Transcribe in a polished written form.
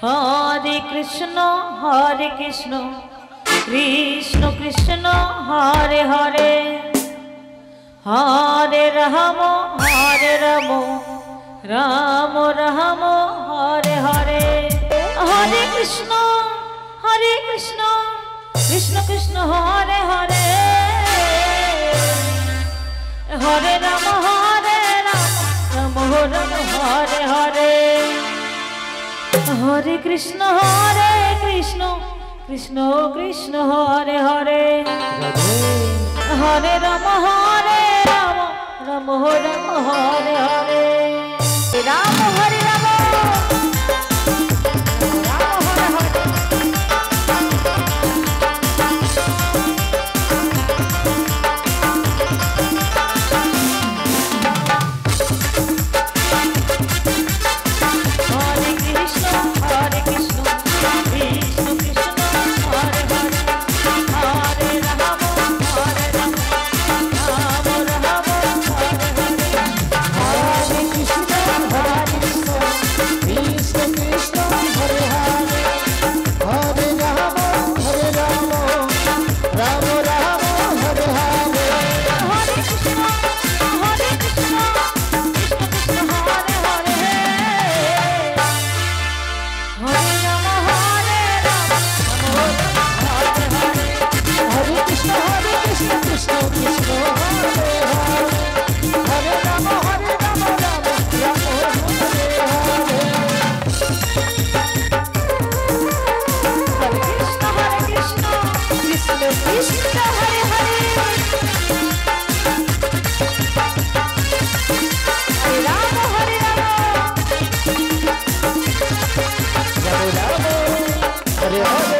Hare Krishna Krishna Krishna Hare Hare Hare Ram Ram Ram Hare Hare Hare Krishna Krishna Krishna Hare Hare Hare Ram Ram Ram Hare Hare Hare Krishna Krishna Krishna Hare Hare Hare Ram Ram Ram Hare Hare Ram Hare Ram Hare Hare